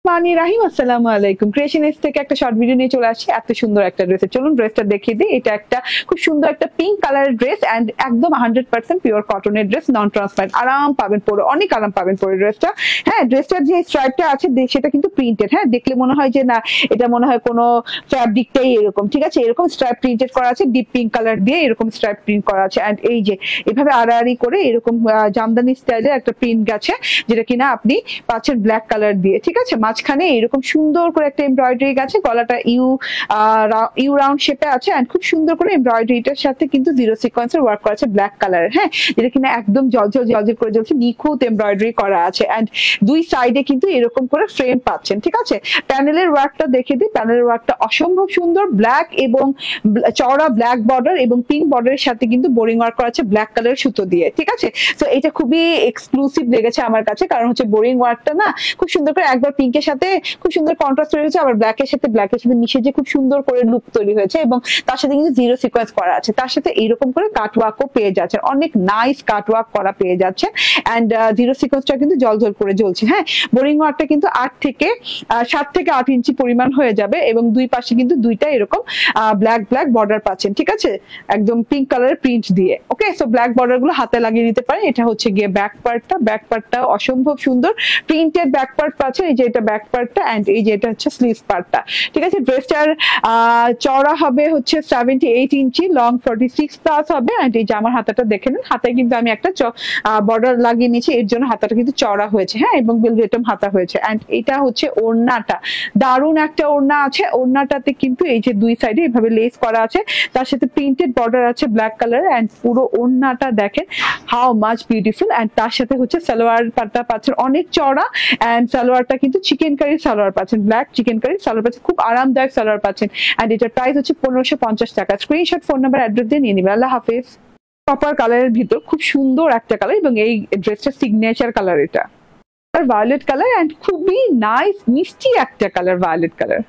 মানি রাহিম আসসালামু আলাইকুম। ক্রিয়েশনিস্ট থেকে একটা শর্ট ভিডিও নিয়ে চলে আসছি। এত সুন্দর একটা ড্রেস, চলুন ড্রেসটা দেখিয়ে দিই। এটা একটা খুব সুন্দর একটা পিঙ্ক কালারের ড্রেস এন্ড একদম 100% পিওর কটনের ড্রেস, নন ট্রান্সপারেন্ট। আরাম পাবেন পরে, অনেক আরাম পাবেন পরে ড্রেসটা। হ্যাঁ, ড্রেসটার যে স্ট্রাইপটা আছে সেটা কিন্তু প্রিন্টেড। হ্যাঁ, দেখলে মনে হয় যে না, এটা মনে হয় কোনো ফ্যাব্রিকটাই এরকম, ঠিক আছে। এরকম স্ট্রাইপ প্রিন্টেড করা আছে, ডিপ পিঙ্ক কালার দিয়ে এরকম স্ট্রাইপ প্রিন্ট করা আছে। এন্ড এই যে এভাবে আড়াআড়ি করে এরকম জামদানি স্টাইলের একটা প্রিন্ট গেছে, যেটা কিনা আপনি পাচ্ছেন ব্ল্যাক কালার দিয়ে, ঠিক আছে। মাঝখানে এরকম সুন্দর করে একটা এমব্রয়ডারি গেছে, গলাটা ইউ রাউন্ড শেপে আছে এন্ড খুব সুন্দর করে এমব্রয়ডারিটার সাথে কিন্তু জিরো সিকোয়েন্সের ওয়ার্ক করা আছে ব্ল্যাক কালারের। হ্যাঁ, যেটা কিনা একদম জলজল করে জ্বলছে, নিখুঁত এমব্রয়ডারি করা আছে এন্ড দুই সাইডে কিন্তু এরকম করে ফ্রেম পাচ্ছেন, ঠিক আছে। প্যানেলের ওয়ার্কটা দেখে দিই। প্যানেলের ওয়ার্কটা অসম্ভব সুন্দর, ব্ল্যাক এবং চওড়া ব্ল্যাক বর্ডার এবং পিঙ্ক বর্ডারের সাথে কিন্তু বোরিং ওয়ার্ক করা আছে ব্ল্যাক কালারের সুতো দিয়ে, ঠিক আছে। তো এটা খুবই এক্সক্লুসিভ লেগেছে আমার কাছে, কারণ হচ্ছে বোরিং ওয়ার্কটা না খুব সুন্দর করে একবার পিঙ্কের সাথে খুব সুন্দর কন্ট্রাস্ট তৈরি হয়েছে, আবার ব্ল্যাকের সাথে মিশে যে খুব সুন্দর করে লুক তৈরি হয়েছে এবং তার সাথে কিন্তু জিরো সিকোয়েন্স করা আছে। তার সাথে এইরকম করে কাটওয়ার্কও পেয়ে যাচ্ছেন, অনেক নাইস কাটওয়ার্ক করা পেয়ে যাচ্ছেন এন্ড জিরো সিকোয়েন্সটা কিন্তু জলজল করে জ্বলছে। হ্যাঁ, বোরিং ওয়ার্কটা কিন্তু 7 থেকে 8 ইঞ্চি পরিমাণ হয়ে যাবে এবং দুই পাশে কিন্তু দুইটা এরকম ব্ল্যাক বর্ডার পাচ্ছেন, ঠিক আছে, একদম পিঙ্ক কালারের প্রিন্ট দিয়ে। ওকে, সো ব্ল্যাক বর্ডার গুলো হাতে লাগিয়ে নিতে পারেন। এটা হচ্ছে গিয়ে ব্যাক পার্টটা অসম্ভব সুন্দর প্রিন্টেড ব্যাক পার্ট পাচ্ছেন। এই যে এটা ব্যাক পার্টটা এন্ড এই যে এটা হচ্ছে স্লিভ পার্টটা, ঠিক আছে। ড্রেসটার চওড়া হবে হচ্ছে 78 ইঞ্চি, লং 46 প্লাস হবে এন্ড এই যে আমার হাতাটা দেখে নিন, হাতায় কিন্তু আমি একটা বর্ডার লাগিয়ে নিয়েছি, এর জন্য হাতাটা কিন্তু চওড়া হয়েছে। হ্যাঁ, এবং বেলভেটম হাতা হয়েছে এন্ড এটা হচ্ছে ওড়নাটা, দারুণ একটা ওড়না আছে। ওড়নাটাতে কিন্তু এই যে দুই সাইডে এভাবে লেস করা আছে, তার সাথে প্রিন্টেড বর্ডার আছে ব্ল্যাক কালার এন্ড পুরো ওড়নাটা দেখেন হাউ মাচ বিউটিফুল। এন্ড তার সাথে হচ্ছে সালোয়ার পাটটা পাচ্ছেন অনেক চওড়া এন্ড সালোয়ারটা কিন্তু চিকেন কারি সালোয়ার পাচ্ছেন, ব্ল্যাক চিকেন কারি সালোয়ার পাচ্ছেন, খুব আরামদায়ক সালোয়ার পাচ্ছেন এন্ড এটার প্রাইস হচ্ছে 1550 টাকা। স্ক্রিনশট, ফোন নাম্বার, অ্যাড্রেস দিয়ে নিয়ে নিবেন। আল্লাহ হাফেজ। কপার কালারের ভিতর খুব সুন্দর একটা কালার এবং এই ড্রেসটার সিগনেচার কালার এটা ভায়োলেট কালার এন্ড খুবই নাইস মিষ্টি একটা কালার, ভায়োলেট কালার।